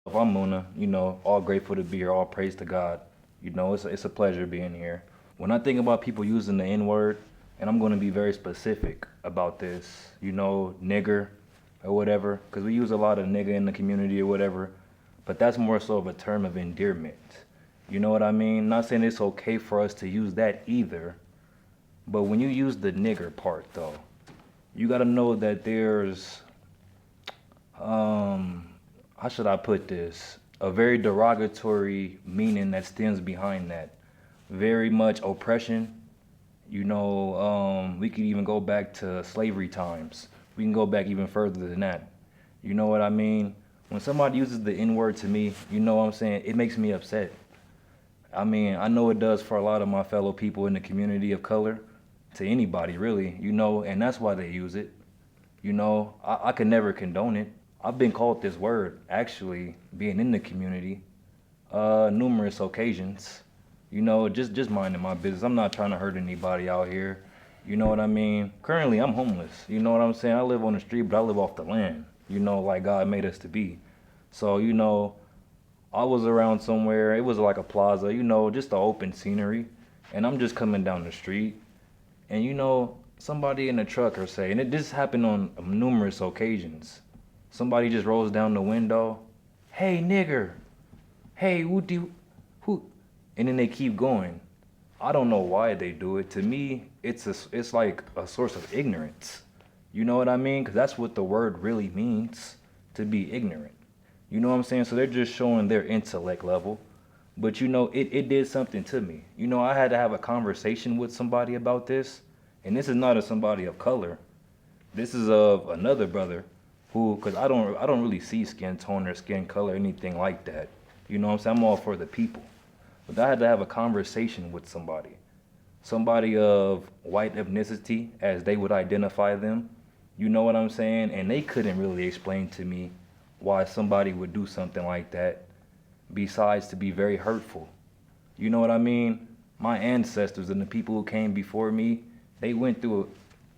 I'm munnuh, all grateful to be here, all praise to God. It's a pleasure being here. When I think about people using the N word, and I'm going to be very specific about this, nigger or whatever, because we use a lot of nigga in the community or whatever, but that's more so of a term of endearment. You know what I mean? Not saying it's okay for us to use that either, but when you use the nigger part though, you got to know that there's um how should I put this? A very derogatory meaning that stems behind that. Very much oppression. We could even go back to slavery times. We can go back even further than that. You know what I mean? When somebody uses the N word to me, you know what I'm saying? It makes me upset. I mean, I know it does for a lot of my fellow people in the community of color, to anybody really, and that's why they use it. I could never condone it. I've been called this word, actually, being in the community, numerous occasions. Just minding my business. I'm not trying to hurt anybody out here. You know what I mean? Currently, I'm homeless. You know what I'm saying? I live on the street, but I live off the land. Like God made us to be. So, I was around somewhere. It was like a plaza. Just the open scenery. And I'm just coming down the street, and somebody in the truck or say, and this happened on numerous occasions. Somebody just rolls down the window, "Hey nigger, hey who," and then they keep going. I don't know why they do it. To me, it's like a source of ignorance. You know what I mean? Because that's what the word really means, to be ignorant. You know what I'm saying? So they're just showing their intellect level. But it did something to me. I had to have a conversation with somebody about this. And this is not of somebody of color. This is of another brother who, because I don't really see skin tone or skin color or anything like that. You know what I'm saying? I'm all for the people. But I had to have a conversation with somebody of white ethnicity, as they would identify them. You know what I'm saying? And they couldn't really explain to me why somebody would do something like that, besides to be very hurtful. You know what I mean? My ancestors and the people who came before me, they went through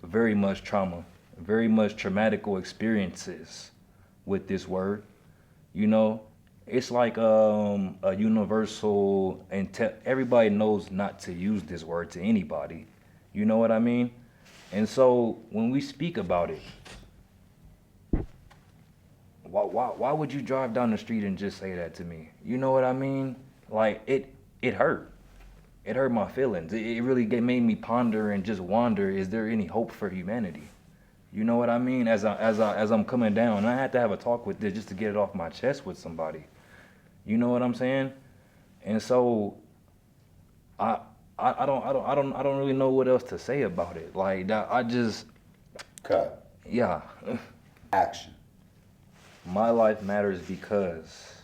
very much trauma, very much traumatical experiences with this word. You know, it's like a universal, and everybody knows not to use this word to anybody. You know what I mean? And so when we speak about it, why would you drive down the street and just say that to me? You know what I mean? Like it hurt. It hurt my feelings. It really made me ponder and just wonder: is there any hope for humanity? You know what I mean? As I'm coming down, and I had to have a talk with this just to get it off my chest with somebody. You know what I'm saying? And so I I don't really know what else to say about it. Like that, I just Cut. yeah. Action. My life matters because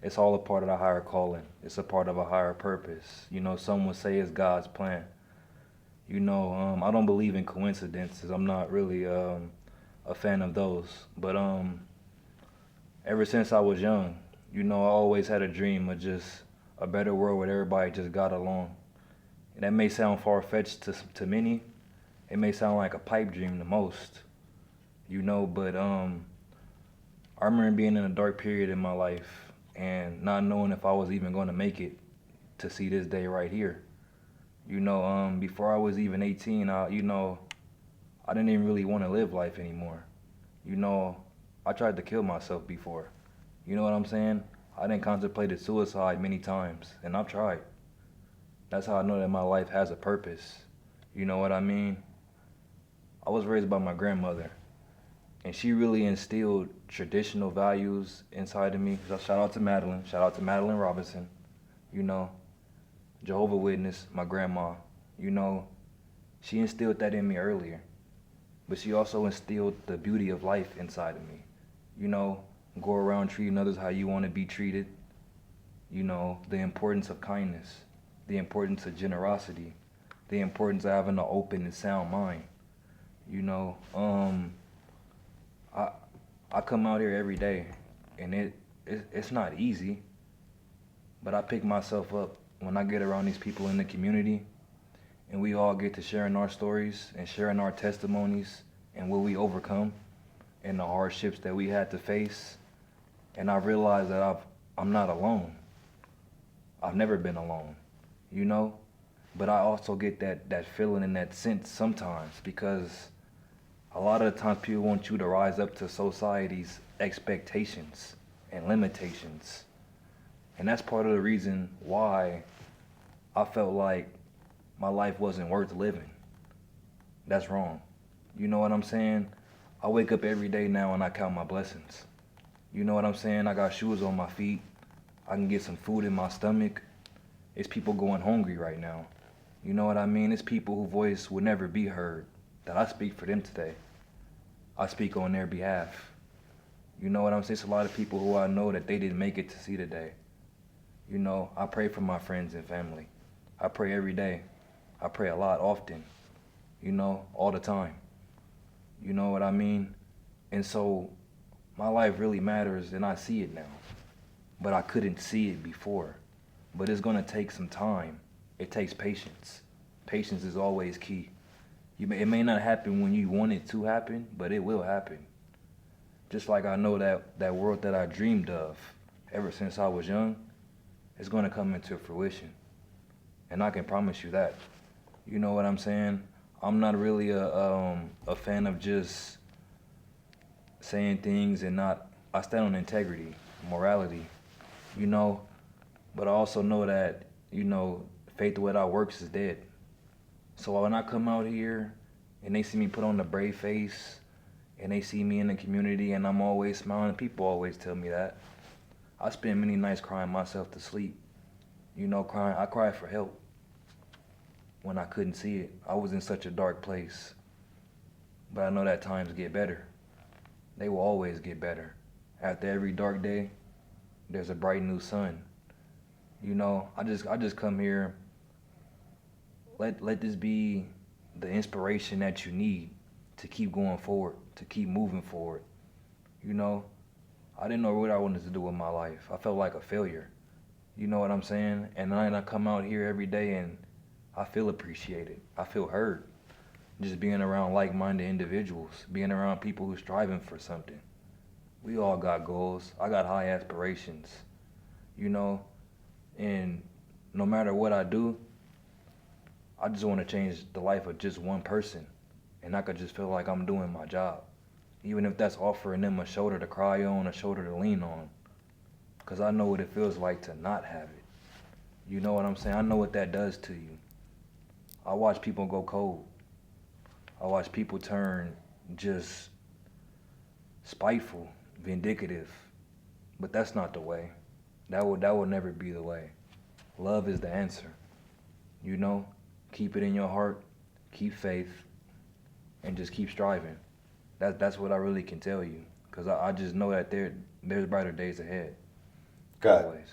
it's all a part of the higher calling. It's a part of a higher purpose. Some would say it's God's plan. I don't believe in coincidences. I'm not really a fan of those. But ever since I was young, I always had a dream of just a better world where everybody just got along. And that may sound far-fetched to many. It may sound like a pipe dream to most, but I remember being in a dark period in my life and not knowing if I was even going to make it to see this day right here. Before I was even 18, I didn't even really want to live life anymore. You know, I tried to kill myself before. You know what I'm saying? I done contemplated suicide many times, and I've tried. That's how I know that my life has a purpose. You know what I mean? I was raised by my grandmother, and she really instilled traditional values inside of me. So shout out to Madeline. Shout out to Madeline Robinson. You know, Jehovah Witness, my grandma. You know, she instilled that in me earlier, but she also instilled the beauty of life inside of me. You know, go around treating others how you want to be treated. The importance of kindness, the importance of generosity, the importance of having an open and sound mind. You know, I I come out here every day, and it's not easy, but I pick myself up when I get around these people in the community, and we all get to sharing our stories and sharing our testimonies and what we overcome and the hardships that we had to face. And I realized that I'm not alone. I've never been alone, you know? But I also get that feeling and that sense sometimes because a lot of the times people want you to rise up to society's expectations and limitations. And that's part of the reason why I felt like my life wasn't worth living. That's wrong. You know what I'm saying? I wake up every day now and I count my blessings. You know what I'm saying? I got shoes on my feet. I can get some food in my stomach. It's people going hungry right now. You know what I mean? It's people whose voice will never be heard that I speak for them today. I speak on their behalf. You know what I'm saying? It's a lot of people who I know that they didn't make it to see today. You know, I pray for my friends and family. I pray every day. I pray a lot often. You know, all the time. You know what I mean? And so my life really matters and I see it now. But I couldn't see it before. But it's gonna take some time. It takes patience. Patience is always key. It may not happen when you want it to happen, but it will happen. Just like I know that world that I dreamed of ever since I was young, it's gonna come into fruition. And I can promise you that. You know what I'm saying? I'm not really a fan of just saying things and not. I stand on integrity, morality, you know. But I also know that, you know, faith without works is dead. So when I come out here and they see me put on the brave face and they see me in the community and I'm always smiling, people always tell me that. I spend many nights crying myself to sleep. You know, crying. I cried for help when I couldn't see it. I was in such a dark place. But I know that times get better. They will always get better. After every dark day, there's a bright new sun. You know, I just come here. Let this be the inspiration that you need to keep going forward, to keep moving forward. You know, I didn't know what I wanted to do with my life. I felt like a failure. You know what I'm saying? And then I come out here every day and I feel appreciated. I feel heard. Just being around like-minded individuals, being around people who's striving for something. We all got goals. I got high aspirations, you know, and no matter what I do, I just want to change the life of just one person, and I could just feel like I'm doing my job, even if that's offering them a shoulder to cry on, a shoulder to lean on, because I know what it feels like to not have it. You know what I'm saying? I know what that does to you. I watch people go cold. I watch people turn just spiteful, vindictive, but that's not the way. That will never be the way. Love is the answer. You know, keep it in your heart, keep faith, and just keep striving. That's what I really can tell you, because I just know that there's brighter days ahead. Cut. Always.